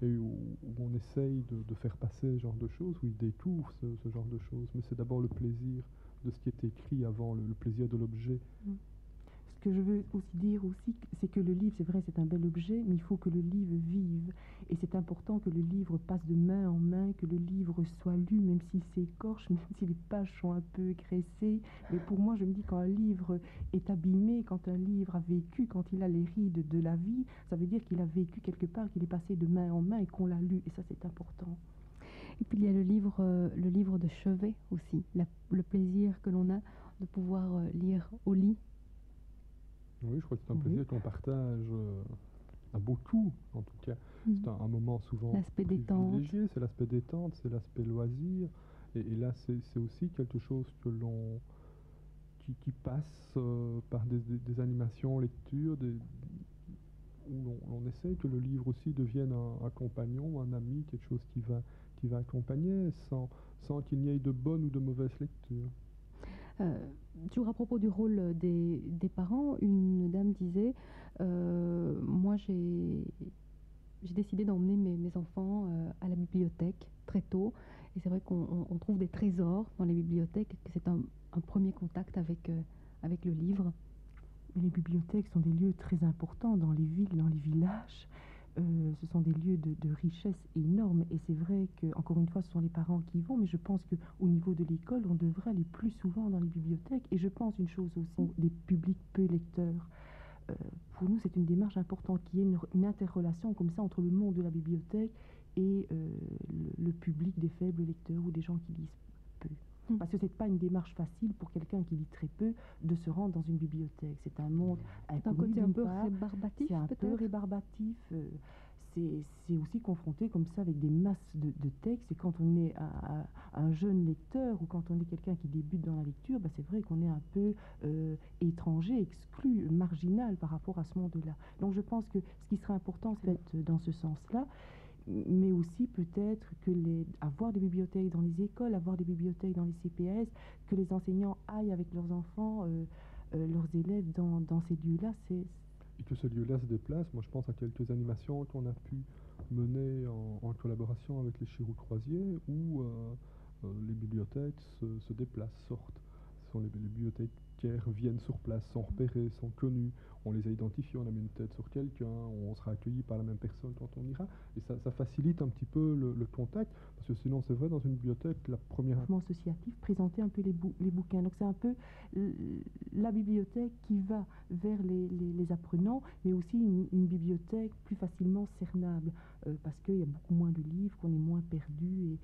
et où on essaye de faire passer ce genre de choses, où il découvre ce genre de choses. Mais c'est d'abord le plaisir de ce qui est écrit avant le plaisir de l'objet. Ce que je veux aussi dire aussi, c'est que le livre, c'est vrai, c'est un bel objet, mais il faut que le livre vive. Et c'est important que le livre passe de main en main, que le livre soit lu, même s'il s'écorche, même si les pages sont un peu graissées. Mais pour moi, je me dis, quand un livre est abîmé, quand un livre a vécu, quand il a les rides de la vie, ça veut dire qu'il a vécu quelque part, qu'il est passé de main en main et qu'on l'a lu. Et ça, c'est important. Et puis il y a le livre de chevet aussi, le plaisir que l'on a de pouvoir lire au lit. Oui, je crois que c'est un plaisir qu'on partage à beaucoup, en tout cas. C'est un moment souvent L'aspect détente. privilégié, c'est l'aspect détente, c'est l'aspect loisir. Et là, c'est aussi quelque chose que qui passe par des animations, lectures, où l'on essaie que le livre aussi devienne un compagnon, un ami, quelque chose qui va accompagner, sans qu'il n'y ait de bonnes ou de mauvaises lectures. Toujours à propos du rôle des parents, une dame disait moi j'ai décidé d'emmener mes enfants à la bibliothèque très tôt, et c'est vrai qu'on trouve des trésors dans les bibliothèques, et que c'est un premier contact avec le livre. Mais les bibliothèques sont des lieux très importants dans les villes, dans les villages. Ce sont des lieux de richesse énorme. Et c'est vrai que, encore une fois, ce sont les parents qui y vont, mais je pense qu'au niveau de l'école, on devrait aller plus souvent dans les bibliothèques. Et je pense une chose aussi, des publics peu lecteurs. Pour nous, c'est une démarche importante, qu'il y ait une interrelation comme ça entre le monde de la bibliothèque et le public des faibles lecteurs ou des gens qui lisent peu. Parce que ce n'est pas une démarche facile pour quelqu'un qui lit très peu de se rendre dans une bibliothèque. C'est un monde un côté un peu rébarbatif, c'est un peu rébarbatif. C'est aussi confronté comme ça avec des masses de textes. Et quand on est un jeune lecteur ou quand on est quelqu'un qui débute dans la lecture, bah c'est vrai qu'on est un peu étranger, exclu, marginal par rapport à ce monde-là. Donc je pense que ce qui serait important, c'est dans ce sens-là, mais aussi peut-être avoir des bibliothèques dans les écoles, avoir des bibliothèques dans les CPS, que les enseignants aillent avec leurs enfants, leurs élèves dans ces lieux-là. Et que ce lieu-là se déplace. Moi, je pense à quelques animations qu'on a pu mener en collaboration avec les Chirou-Croisiers, où les bibliothèques se déplacent, sortent. Ce sont les bibliothécaires viennent sur place, sont repérés, sont connus, on les a identifiés, on a mis une tête sur quelqu'un, on sera accueilli par la même personne quand on ira. Et ça facilite un petit peu le contact, parce que sinon, c'est vrai, dans une bibliothèque, la première... Mouvement associatif, présenter un peu les bouquins. Donc c'est un peu la bibliothèque qui va vers les apprenants, mais aussi une bibliothèque plus facilement cernable, parce qu'il y a beaucoup moins de livres, qu'on est moins perdu,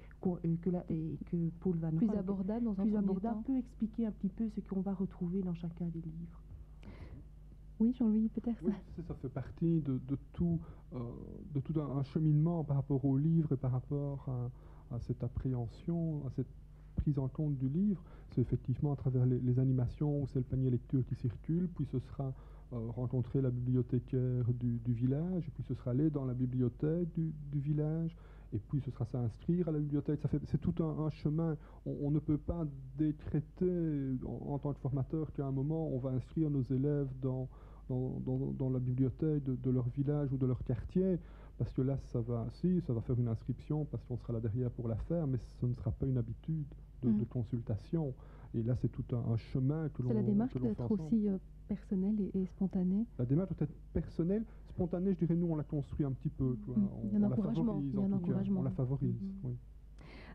et que Paul Van plus abordable dans un premier temps. Peut expliquer un petit peu ce qu'on va retrouver dans chacun des livres. Oui, Jean-Louis, peut-être. Oui, ça fait partie de tout un cheminement par rapport au livre et par rapport à cette appréhension, à cette prise en compte du livre. C'est effectivement à travers les animations où c'est le panier lecture qui circule, puis ce sera rencontrer la bibliothécaire du village, et puis ce sera aller dans la bibliothèque du village, et puis ce sera s'inscrire à la bibliothèque. C'est tout un chemin. On ne peut pas décréter en tant que formateur qu'à un moment on va inscrire nos élèves dans la bibliothèque de leur village ou de leur quartier, parce que là, ça va faire une inscription, parce qu'on sera là derrière pour la faire, mais ce ne sera pas une habitude de consultation. Et là, c'est tout un chemin que l'on fait. La démarche doit être aussi personnelle et spontanée. La démarche doit être personnelle, spontanée, je dirais, nous, on la construit un petit peu. Il y a un encouragement. On la favorise, oui.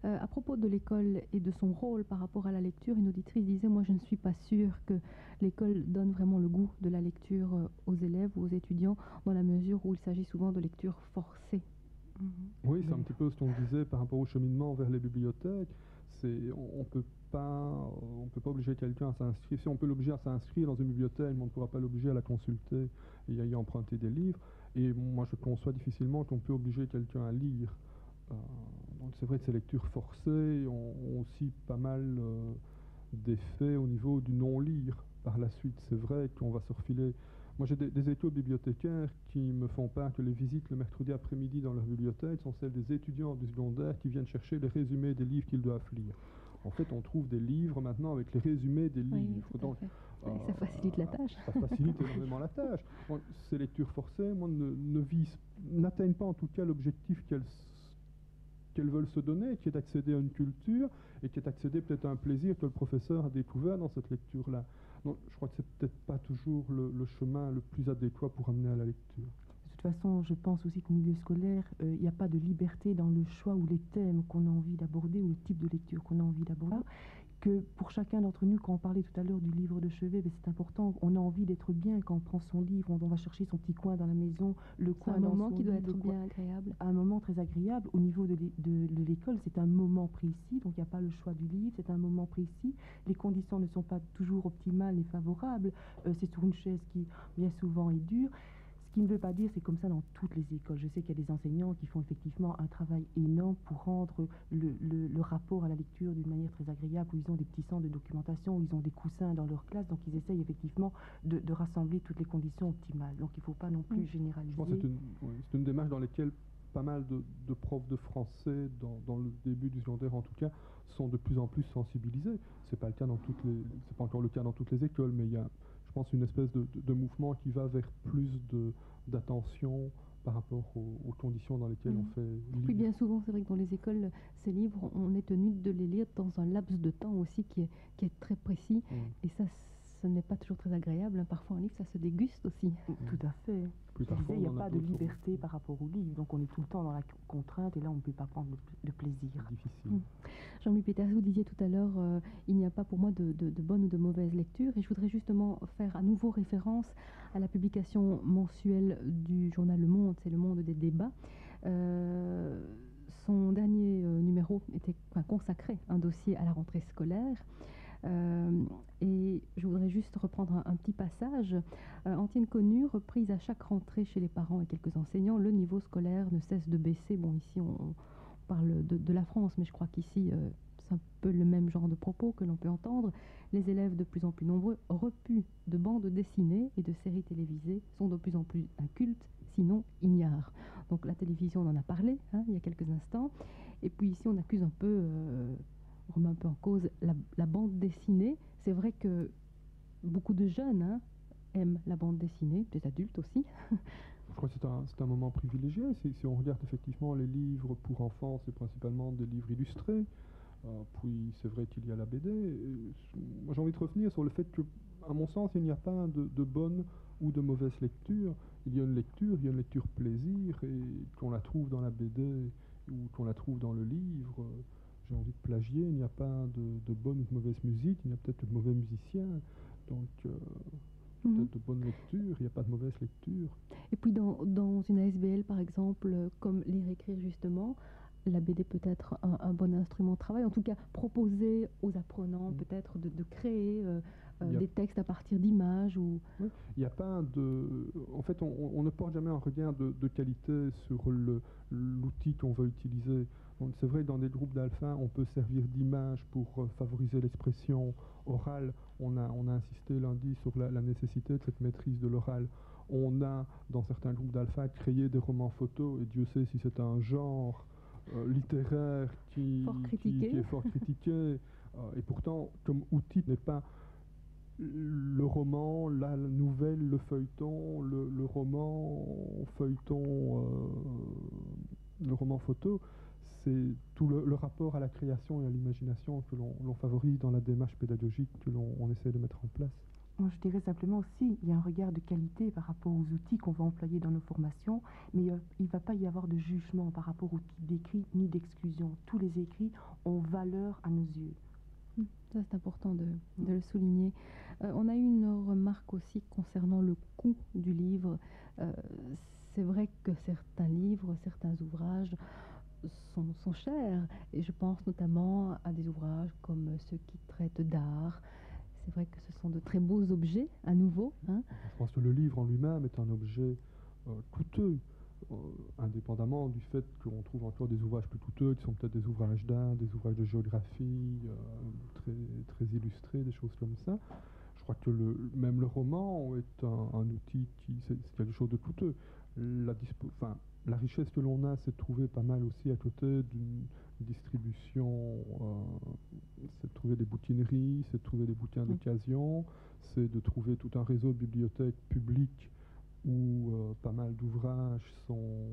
À propos de l'école et de son rôle par rapport à la lecture, une auditrice disait « Moi, je ne suis pas sûre que l'école donne vraiment le goût de la lecture aux élèves ou aux étudiants, dans la mesure où il s'agit souvent de lecture forcée. » Oui, c'est un petit peu ce qu'on disait par rapport au cheminement vers les bibliothèques. On peut pas obliger quelqu'un à s'inscrire. Si on peut l'obliger à s'inscrire dans une bibliothèque, mais on ne pourra pas l'obliger à la consulter et à y emprunter des livres. Et moi, je conçois difficilement qu'on peut obliger quelqu'un à lire. Donc c'est vrai que ces lectures forcées ont aussi pas mal d'effets au niveau du non-lire par la suite. C'est vrai qu'on va se refiler. Moi j'ai des échos bibliothécaires qui me font part que les visites le mercredi après-midi dans leur bibliothèque sont celles des étudiants du secondaire qui viennent chercher les résumés des livres qu'ils doivent lire. En fait, on trouve des livres maintenant avec les résumés des livres. Donc, Ça facilite la tâche. Ça facilite énormément la tâche. Bon, ces lectures forcées, moi, n'atteignent pas en tout cas l'objectif qu'elles veulent se donner, qui est d'accéder à une culture et qui est d'accéder peut-être à un plaisir que le professeur a découvert dans cette lecture-là. Donc, je crois que c'est peut-être pas toujours le chemin le plus adéquat pour amener à la lecture. De toute façon, je pense aussi qu'au milieu scolaire, il n'y a pas de liberté dans le choix ou les thèmes qu'on a envie d'aborder ou le type de lecture qu'on a envie d'aborder. Que pour chacun d'entre nous, quand on parlait tout à l'heure du livre de chevet, c'est important, on a envie d'être bien quand on prend son livre, on va chercher son petit coin dans la maison, le coin un dans moment son qui doit lit, être bien agréable. Un moment très agréable. Au niveau de l'école, c'est un moment précis, donc il n'y a pas le choix du livre, c'est un moment précis. Les conditions ne sont pas toujours optimales et favorables. C'est sur une chaise qui, bien souvent, est dure. Ce qui ne veut pas dire, c'est comme ça dans toutes les écoles. Je sais qu'il y a des enseignants qui font effectivement un travail énorme pour rendre le rapport à la lecture d'une manière très agréable, où ils ont des petits centres de documentation, où ils ont des coussins dans leur classe, donc ils essayent effectivement de rassembler toutes les conditions optimales. Donc il ne faut pas non plus généraliser. Je pense que c'est une démarche dans laquelle pas mal de profs de français, dans le début du secondaire en tout cas, sont de plus en plus sensibilisés. C'est pas encore le cas dans toutes les écoles, mais il y a, je pense, une espèce de mouvement qui va vers plus d'attention par rapport aux conditions dans lesquelles on fait lire. Oui, bien souvent, c'est vrai que dans les écoles, ces livres, on est tenu de les lire dans un laps de temps aussi qui est très précis. Et ça, ce n'est pas toujours très agréable. Parfois, un livre, ça se déguste aussi. Tout à fait. Il n'y a pas de liberté par rapport au livre, donc on est tout le temps dans la contrainte et là on ne peut pas prendre le plaisir. C'est difficile. Jean-Louis Peters, vous disiez tout à l'heure, il n'y a pas pour moi de bonne ou de mauvaise lecture, et je voudrais justement faire à nouveau référence à la publication mensuelle du journal Le Monde, c'est Le Monde des débats. Son dernier numéro était consacré un dossier à la rentrée scolaire. Et je voudrais juste reprendre un petit passage. Antienne Connu, reprise à chaque rentrée chez les parents et quelques enseignants, le niveau scolaire ne cesse de baisser. Bon, ici on parle de la France, mais je crois qu'ici c'est un peu le même genre de propos que l'on peut entendre. Les élèves de plus en plus nombreux, repus de bandes dessinées et de séries télévisées, sont de plus en plus incultes, sinon ignares. Donc la télévision, on en a parlé il y a quelques instants. Et puis ici, on accuse un peu... on remet un peu en cause la bande dessinée. C'est vrai que beaucoup de jeunes aiment la bande dessinée, des adultes aussi. Je crois que c'est un moment privilégié. Si on regarde effectivement les livres pour enfants, c'est principalement des livres illustrés. Puis c'est vrai qu'il y a la BD. Moi, j'ai envie de revenir sur le fait que, à mon sens, il n'y a pas de bonne ou de mauvaise lecture. Il y a une lecture plaisir, et qu'on la trouve dans la BD ou qu'on la trouve dans le livre. J'ai envie de plagier, il n'y a pas de bonne ou de mauvaise musique, il y a peut-être de mauvais musiciens, donc peut-être de bonne lecture, il n'y a pas de mauvaise lecture. Et puis dans une ASBL par exemple, comme lire écrire justement, la BD peut être un bon instrument de travail, en tout cas proposer aux apprenants peut-être de créer des textes à partir d'images. Ou... Oui, il n'y a pas de... En fait, on ne porte jamais un regard de qualité sur l'outil qu'on va utiliser. C'est vrai que dans des groupes d'alpha, on peut servir d'image pour favoriser l'expression orale. On a insisté lundi sur la nécessité de cette maîtrise de l'oral. On a, dans certains groupes d'alpha, créé des romans photos, et Dieu sait si c'est un genre littéraire qui est fort critiqué. Et pourtant, comme outil, n'est pas le roman, la nouvelle, le feuilleton, le roman feuilleton, le roman photo. C'est tout le rapport à la création et à l'imagination que l'on favorise dans la démarche pédagogique que l'on essaie de mettre en place. Moi, je dirais simplement aussi, il y a un regard de qualité par rapport aux outils qu'on va employer dans nos formations, mais il ne va pas y avoir de jugement par rapport au type d'écrit ni d'exclusion. Tous les écrits ont valeur à nos yeux. Ça, c'est important de le souligner. On a eu une remarque aussi concernant le coût du livre. C'est vrai que certains livres, certains ouvrages sont chers, et je pense notamment à des ouvrages comme ceux qui traitent d'art. C'est vrai que ce sont de très beaux objets, à nouveau. Je pense que le livre en lui-même est un objet coûteux, indépendamment du fait qu'on trouve encore des ouvrages plus coûteux, qui sont peut-être des ouvrages d'art, des ouvrages de géographie, très, très illustrés, des choses comme ça. Je crois que même le roman est un outil c'est quelque chose de coûteux. la richesse que l'on a, c'est de trouver pas mal aussi à côté d'une distribution, c'est de trouver des bouquineries, c'est de trouver des bouquins d'occasion, c'est de trouver tout un réseau de bibliothèques publiques où pas mal d'ouvrages sont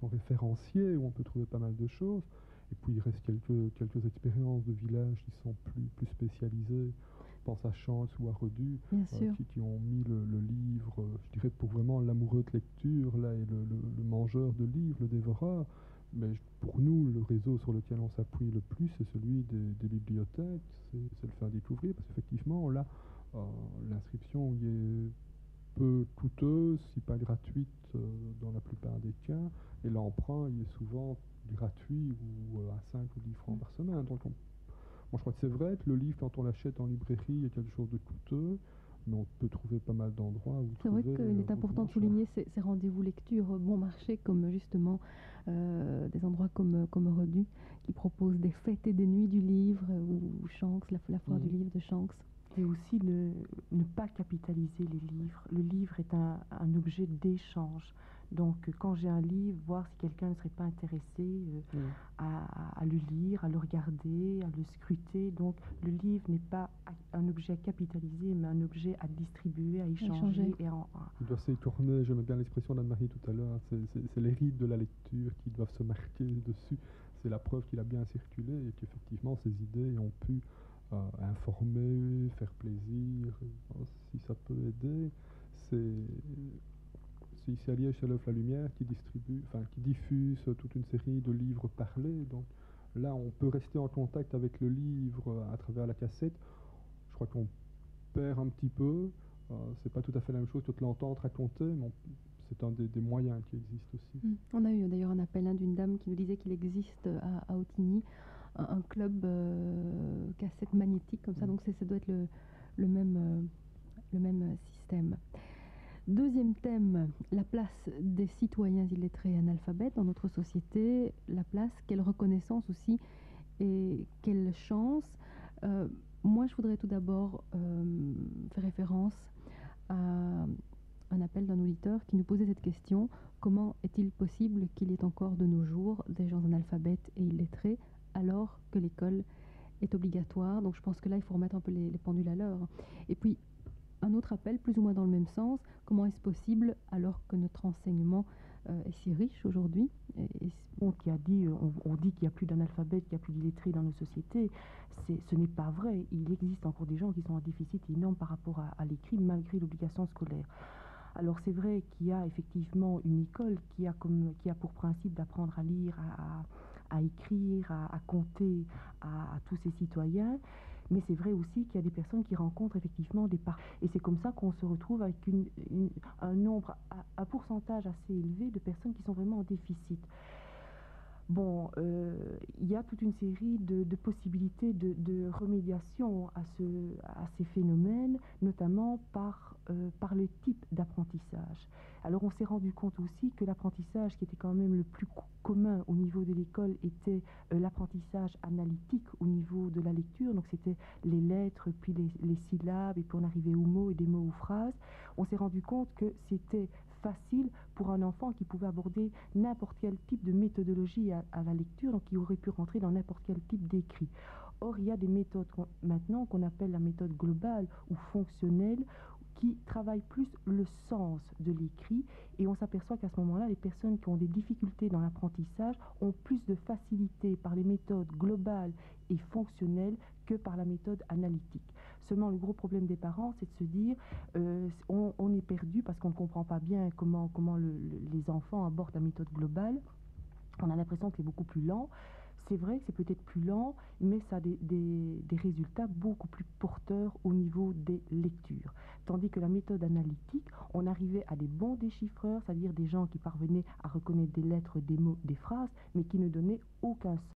référenciés, où on peut trouver pas mal de choses. Et puis il reste quelques expériences de villages qui sont plus spécialisées. Je pense à Chance ou à Redu, qui ont mis le livre, je dirais pour vraiment l'amoureux de lecture, là, et le mangeur de livres, le dévoreur. Mais pour nous, le réseau sur lequel on s'appuie le plus, c'est celui des bibliothèques, c'est le faire découvrir, parce qu'effectivement, là, l'inscription y est peu coûteuse, si pas gratuite dans la plupart des cas, et l'emprunt il est souvent gratuit ou à 5 ou 10 francs par semaine. Donc moi je crois que c'est vrai que le livre, quand on l'achète en librairie, est quelque chose de coûteux, mais on peut trouver pas mal d'endroits où c'est vrai qu'il est important de souligner ces rendez-vous lecture bon marché, comme justement des endroits comme Redu, qui proposent des fêtes et des nuits du livre, ou Shanks, la foire du livre de Shanks. Et aussi ne pas capitaliser les livres. Le livre est un objet d'échange. Donc quand j'ai un livre, voir si quelqu'un ne serait pas intéressé à le lire, à le regarder, à le scruter. Donc le livre n'est pas un objet à capitaliser, mais un objet à distribuer, à échanger. Il doit s'écorner, j'aime bien l'expression d'Anne-Marie tout à l'heure, c'est les rites de la lecture qui doivent se marquer dessus. C'est la preuve qu'il a bien circulé et qu'effectivement ces idées ont pu informer, faire plaisir, si ça peut aider. C'est ici à Liège, c'est l'œuvre La Lumière qui diffuse toute une série de livres parlés. Donc là, on peut rester en contact avec le livre à travers la cassette. Je crois qu'on perd un petit peu. C'est pas tout à fait la même chose que de l'entendre raconter, mais c'est un des moyens qui existent aussi. On a eu d'ailleurs un appel d'une dame qui nous disait qu'il existe à Autigny un club cassette magnétique comme ça, donc ça doit être le même système. Deuxième thème, la place des citoyens illettrés et analphabètes dans notre société, la place, quelle reconnaissance aussi et quelle chance. Moi, je voudrais tout d'abord faire référence à un appel d'un auditeur qui nous posait cette question: comment est-il possible qu'il y ait encore de nos jours des gens analphabètes et illettrés alors que l'école est obligatoire? Donc je pense que là, il faut remettre un peu les pendules à l'heure. Et puis, un autre appel, plus ou moins dans le même sens: comment est-ce possible, alors que notre enseignement est si riche aujourd'hui? On dit qu'il n'y a plus d'analphabètes, qu'il n'y a plus d'illettrés dans nos sociétés. Ce n'est pas vrai. Il existe encore des gens qui sont en déficit énorme par rapport à l'écrit, malgré l'obligation scolaire. Alors c'est vrai qu'il y a effectivement une école qui a pour principe d'apprendre à lire, à écrire, à compter à tous ces citoyens. Mais c'est vrai aussi qu'il y a des personnes qui rencontrent effectivement des parents. Et c'est comme ça qu'on se retrouve avec un pourcentage assez élevé de personnes qui sont vraiment en déficit. Bon, il y a toute une série de possibilités de remédiation à ces phénomènes, notamment par le type d'apprentissage. Alors on s'est rendu compte aussi que l'apprentissage qui était quand même le plus commun au niveau de l'école était l'apprentissage analytique au niveau de la lecture. Donc c'était les lettres, puis les syllabes, et puis on arrivait aux mots et des mots aux phrases. On s'est rendu compte que c'était facile pour un enfant qui pouvait aborder n'importe quel type de méthodologie à la lecture, donc qui aurait pu rentrer dans n'importe quel type d'écrit. Or, il y a des méthodes maintenant qu'on appelle la méthode globale ou fonctionnelle, qui travaillent plus le sens de l'écrit, et on s'aperçoit qu'à ce moment-là, les personnes qui ont des difficultés dans l'apprentissage ont plus de facilité par les méthodes globales et fonctionnelles que par la méthode analytique. Seulement, le gros problème des parents, c'est de se dire on est perdu parce qu'on ne comprend pas bien comment les enfants abordent la méthode globale. On a l'impression que c'est beaucoup plus lent. C'est vrai que c'est peut-être plus lent, mais ça a des résultats beaucoup plus porteurs au niveau des lectures. Tandis que la méthode analytique, on arrivait à des bons déchiffreurs, c'est-à-dire des gens qui parvenaient à reconnaître des lettres, des mots, des phrases, mais qui ne donnaient aucun sens.